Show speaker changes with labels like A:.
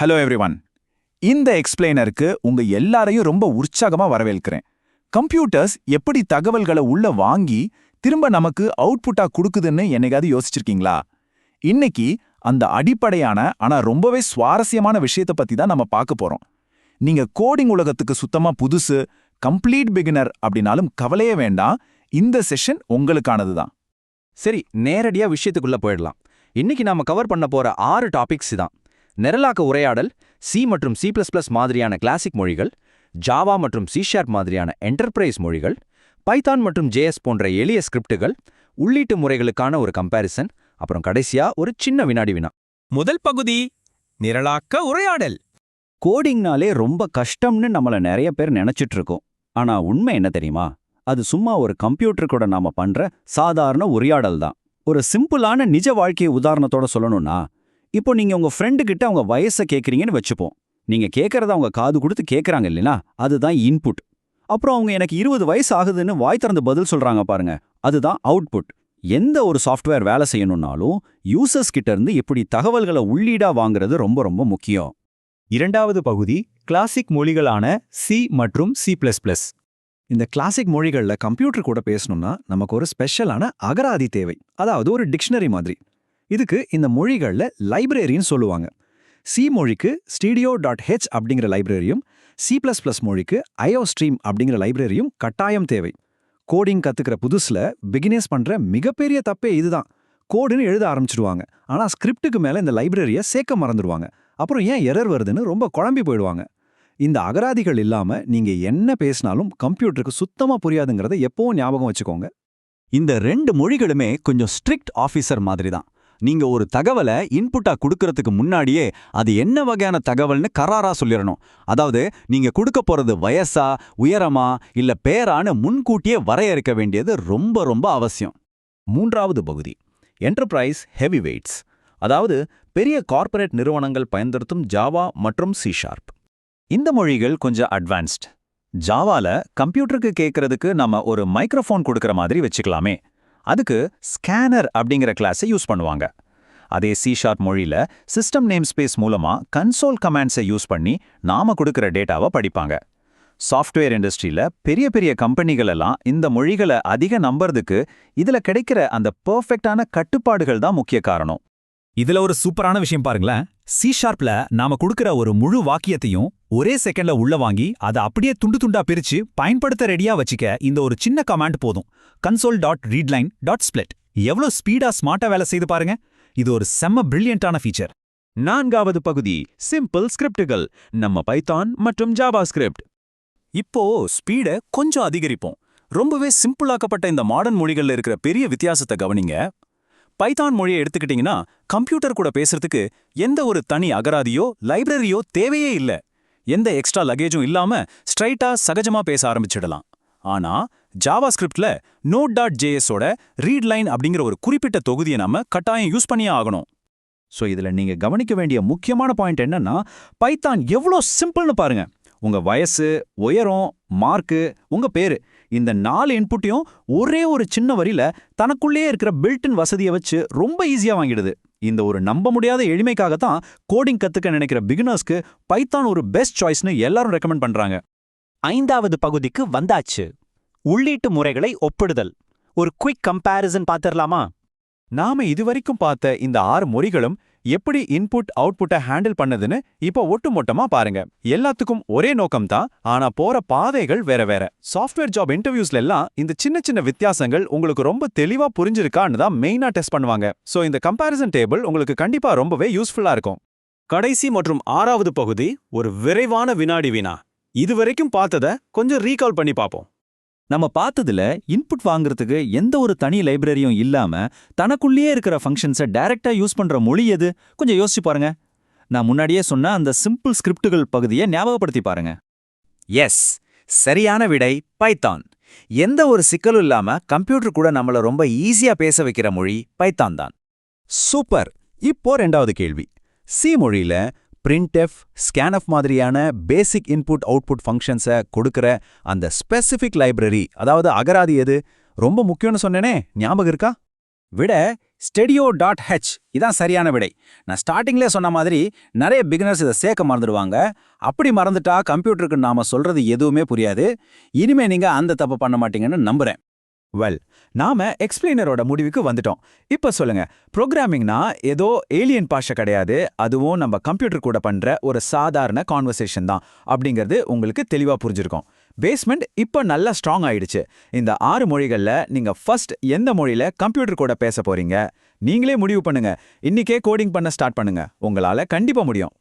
A: Hello everyone. இந்த எக்ஸ்பிளைனருக்கு உங்க எல்லாரையும் ரொம்ப உற்சாகமா வரவேற்கிறேன். கம்ப்யூட்டர்ஸ் எப்படி தகவல்களை உள்ள வாங்கி திரும்ப நமக்கு அவுட்புட்டா கொடுக்குதுன்னு என்னைக்காவது யோசிச்சிருக்கீங்களா? இன்னைக்கு அந்த அடிப்படையான ஆனா ரொம்பவே சுவாரஸ்யமான விஷயத்தை பத்தி தான் நம்ம பார்க்க போறோம். நீங்க கோடிங் உலகத்துக்கு சுத்தமா புதுசு, கம்ப்ளீட் பிகினர் அப்படின்னாலும் கவலையே வேண்டாம். இந்த செஷன் உங்களுக்கானது தான்.
B: சரி, நேரடியா விஷயத்துக்குள்ள போயிடலாம். இன்னைக்கு நாம கவர் பண்ண போற 6 டாபிக்ஸ் தான். நிரலாக்க உரையாடல், சி மற்றும் C++ மாதிரியான கிளாசிக் மொழிகள், ஜாவா மற்றும் C# மாதிரியான என்டர்பிரைஸ் மொழிகள், பைத்தான் மற்றும் JS போன்ற எளிய ஸ்கிரிப்டுகள், உள்ளீட்டு முறைகளுக்கான ஒரு கம்பேரிசன், அப்புறம் கடைசியா ஒரு சின்ன வினாடி வினா.
C: முதல் பகுதி நிரலாக்க உரையாடல்.
D: கோடிங்னாலே ரொம்ப கஷ்டம்னு நம்மள நிறைய பேர் நினைச்சிட்டு இருக்கோம். ஆனா உண்மை என்ன தெரியுமா? அது சும்மா ஒரு கம்ப்யூட்டர் கூட நாம பண்ற சாதாரண உரையாடல் தான். ஒரு சிம்பிளான நிஜ வாழ்க்கை உதாரணத்தோட சொல்லணும்னா, இப்போ நீங்க உங்க ஃப்ரெண்டு கிட்ட அவங்க வயசை கேட்குறீங்கன்னு வச்சுப்போம். நீங்க கேட்கறத அவங்க காது கொடுத்து கேட்கறாங்க இல்லைனா, அதுதான் இன்புட். அப்புறம் அவங்க எனக்கு 20 வயசு ஆகுதுன்னு வாய் திறந்து பதில் சொல்றாங்க பாருங்க, அதுதான் அவுட்புட். எந்த ஒரு சாஃப்ட்வேர் வேலை செய்யணும்னாலும் யூசர்ஸ் கிட்ட இருந்து எப்படி தகவல்களை உள்ளீடா வாங்குறது ரொம்ப ரொம்ப முக்கியம்.
C: இரண்டாவது பகுதி கிளாசிக் மொழிகளான சி மற்றும் C++.
E: இந்த கிளாசிக் மொழிகள்ல கம்ப்யூட்டர் கூட பேசணும்னா நமக்கு ஒரு ஸ்பெஷலான அகராதி தேவை, அதாவது ஒரு டிக்ஷனரி மாதிரி. இதுக்கு இந்த மொழிகள்ல லைப்ரரின்னு சொல்லுவாங்க. சி மொழிக்கு studio.h அப்படிங்கிற லைப்ரரியும், C++ மொழிக்கு IOStream அப்படிங்கிற லைப்ரரியும் கட்டாயம் தேவை. கோடிங் கத்துக்கிற புதுசுல பிகினர்ஸ் பண்ற மிகப்பெரிய தப்பே இதுதான். கோடுன்னு எழுத ஆரம்பிச்சிடுவாங்க, ஆனா ஸ்கிரிப்டுக்கு மேல இந்த லைப்ரரியை சேர்க்க மறந்துடுவாங்க. அப்புறம் ஏன் எரர் வருதுன்னு ரொம்ப குழம்பி போயிடுவாங்க. இந்த அகராதிகள் இல்லாம நீங்க என்ன பேசினாலும் கம்ப்யூட்டருக்கு சுத்தமா புரியாதுங்கிறத எப்பவும் ஞாபகம் வச்சுக்கோங்க.
D: இந்த 2 மொழிகளுமே கொஞ்சம் ஸ்ட்ரிக்ட் ஆஃபீஸர் மாதிரி தான். நீங்க ஒரு தகவலை இன்புட்டா கொடுக்கறதுக்கு முன்னாடியே அது என்ன வகையான தகவல்னு கராரா சொல்லிடணும். அதாவது நீங்க கொடுக்க போறது வயசா, உயரமா, இல்ல பேரான்னு முன்கூட்டியே வரையறுக்க வேண்டியது ரொம்ப ரொம்ப அவசியம்.
A: மூன்றாவது பகுதி என்டர்பிரைஸ் ஹெவி வெயிட்ஸ், அதாவது பெரிய கார்ப்பரேட் நிறுவனங்கள் பயன்படுத்தும் ஜாவா மற்றும் C#. இந்த மொழிகள் கொஞ்சம் அட்வான்ஸ்ட். ஜாவால கம்ப்யூட்டருக்கு கேட்கறதுக்கு நம்ம ஒரு மைக்ரோஃபோன் கொடுக்கற மாதிரி வச்சுக்கலாமே. அதுக்கு ஸ்கேனர் அப்படிங்கிற கிளாஸை யூஸ் பண்ணுவாங்க. அதே C# மொழியில சிஸ்டம் நேம் ஸ்பேஸ் மூலமா கன்சோல் கமாண்ட்ஸை யூஸ் பண்ணி நாம கொடுக்கிற டேட்டாவை படிப்பாங்க. சாஃப்ட்வேர் இண்டஸ்ட்ரியில பெரிய பெரிய கம்பெனிகள் எல்லாம் இந்த மொழிகளை அதிக நம்புறதுக்கு இதுல கிடைக்கிற அந்த பெர்ஃபெக்டான கட்டுப்பாடுகள் தான் முக்கிய காரணம்.
C: இதுல ஒரு சூப்பரான விஷயம் பாருங்களேன். C# நாம கொடுக்கிற ஒரு முழு வாக்கியத்தையும் ஒரே செகண்ட்ல உள்ள வாங்கி அதை அப்படியே துண்டு துண்டா பிரிச்சு பயன்படுத்த ரெடியா வச்சுக்க இந்த ஒரு சின்ன கமாண்ட் போதும். console.readline.split. எவ்வளவு ஸ்பீடா ஸ்மார்ட்டா வேலை செய்து பாருங்க. இது ஒரு செம்ம பிரில்லியண்டான ஃபீச்சர்.
A: நான்காவது பகுதி சிம்பிள் ஸ்கிரிப்டுகள், நம்ம பைத்தான் மற்றும் ஜாவா ஸ்கிரிப்ட். இப்போ ஸ்பீடை கொஞ்சம் அதிகரிப்போம். ரொம்பவே சிம்பிளாக்கப்பட்ட இந்த மாடர்ன் மொழிகள்ல இருக்கிற பெரிய வித்தியாசத்தை கவனிங்க. பைத்தான் மொழியை எடுத்துக்கிட்டீங்கன்னா கம்ப்யூட்டர் கூட பேசுறதுக்கு எந்த ஒரு தனி அகராதியோ லைப்ரரியோ தேவையே இல்ல. எந்த எக்ஸ்ட்ரா லகேஜும் இல்லாம ஸ்ட்ரைட்டா சகஜமா பேச ஆரம்பிச்சிடலாம். ஆனா ஜாவா ஸ்கிரிப்ட்ல Node.js ஓட ரீட்லைன் அப்படிங்கிற ஒரு குறிப்பிட்ட தொகுதியை நாம கட்டாயம் யூஸ் பண்ணியே ஆகணும்.
D: ஸோ இதுல நீங்க கவனிக்க வேண்டிய முக்கியமான பாயிண்ட் என்னன்னா, பைத்தான் எவ்வளோ சிம்பிள்னு பாருங்க. உங்க வயசு, உயரம், மார்க்கு, உங்க பேரு, இந்த 4 இன்புட்டையும் ஒரே ஒரு சின்ன வரியில தனக்குள்ளேயே இருக்கிற பில்டின் வசதியை வச்சு ரொம்ப ஈஸியா வாங்கிடுது. இந்த ஒரு நம்ப முடியாத எளிமைக்காகத்தான் கோடிங் கத்துக்க நினைக்கிற பிகினர்ஸ்க்கு பைத்தான் ஒரு பெஸ்ட் சாய்ஸ்னு எல்லாரும் ரெக்கமெண்ட் பண்றாங்க.
F: ஐந்தாவது பகுதிக்கு வந்தாச்சு. உள்ளீட்டு முறைகளை ஒப்பிடுதல். ஒரு குயிக் கம்பேரிசன் பார்த்திரலாமா?
A: நாம இதுவரைக்கும் பார்த்த இந்த 6 மொழிகளும் எப்படி இன்புட் அவுட்புட்டை ஹேண்டில் பண்ணதுன்னு இப்போ ஒட்டுமொட்டமா பாருங்க. எல்லாத்துக்கும் ஒரே நோக்கம் தான், ஆனா போற பாதைகள் வேற வேற. சாஃப்ட்வேர் ஜாப் இன்டர்வியூஸ்ல எல்லாம் இந்த சின்ன சின்ன வித்தியாசங்கள் உங்களுக்கு ரொம்ப தெளிவா புரிஞ்சிருக்கான்னு தான் மெயினா டெஸ்ட் பண்ணுவாங்க. சோ இந்த கம்பேரிசன் டேபிள் உங்களுக்கு கண்டிப்பா ரொம்பவே யூஸ்ஃபுல்லா இருக்கும்.
C: கடைசி மற்றும் 6வது பகுதி ஒரு விரைவான வினாடி வினா. இதுவரைக்கும் பார்த்ததை கொஞ்சம் ரீகால் பண்ணி பார்ப்போம்.
D: நம்ம பார்த்ததுல இன்புட் வாங்குறதுக்கு எந்த ஒரு தனி லைப்ரரியும் இல்லாம தனக்குள்ளேயே இருக்கிற ஃபங்க்ஷன்ஸை டைரக்டா யூஸ் பண்ற மொழி எது? கொஞ்சம் யோசிச்சு பாருங்க. நான் முன்னாடியே சொன்ன அந்த சிம்பிள் ஸ்கிரிப்டுகள் பகுதியை ஞாபகப்படுத்தி பாருங்க.
G: எஸ், சரியான விடை பைத்தான். எந்த ஒரு சிக்கலும் இல்லாம கம்ப்யூட்டர் கூட நம்மள ரொம்ப ஈஸியா பேச வைக்கிற மொழி பைத்தான் தான்.
A: சூப்பர். இப்போ 2வது கேள்வி. சி மொழியில printf, scanf மாதிரியான பேசிக் இன்புட் அவுட்புட் ஃபங்க்ஷன்ஸை கொடுக்கிற அந்த ஸ்பெசிஃபிக் லைப்ரரி, அதாவது அகராதி எது? ரொம்ப முக்கியம்னு சொன்னேனே, ஞாபகம் இருக்கா?
G: விட
B: Stedio.h இதான் சரியான விடை. நான் ஸ்டார்டிங்லேயே சொன்ன மாதிரி நிறைய பிகினர்ஸ் இதை சேர்க்க மறந்துடுவாங்க. அப்படி மறந்துட்டா கம்ப்யூட்டருக்கு நாம சொல்றது எதுவுமே புரியாது. இனிமே நீங்க அந்த தப்பு பண்ண மாட்டீங்கன்னு நம்புறேன்.
E: வெல், நாம எக்ஸ்பிளைனரோட முடிவுக்கு வந்துட்டோம். இப்ப சொல்லுங்க, ப்ரோக்ராமிங்னா ஏதோ ஏலியன் பாஷை கிடையாது, அதுவும் நம்ம கம்ப்யூட்டர் கூட பண்ற ஒரு சாதாரண கான்வர்சேஷன் தான் அப்படிங்கிறது உங்களுக்கு தெளிவா புரிஞ்சிருக்கும். பேஸ்மெண்ட் இப்ப நல்லா ஸ்ட்ராங் ஆயிடுச்சு. இந்த 6 மொழிகள்ல நீங்க ஃபர்ஸ்ட் எந்த மொழியில கம்ப்யூட்டர் கூட பேச போறீங்க? நீங்களே முடிவு பண்ணுங்க. இன்னிக்கே கோடிங் பண்ண ஸ்டார்ட் பண்ணுங்க. உங்களால கண்டிப்பா முடியும்.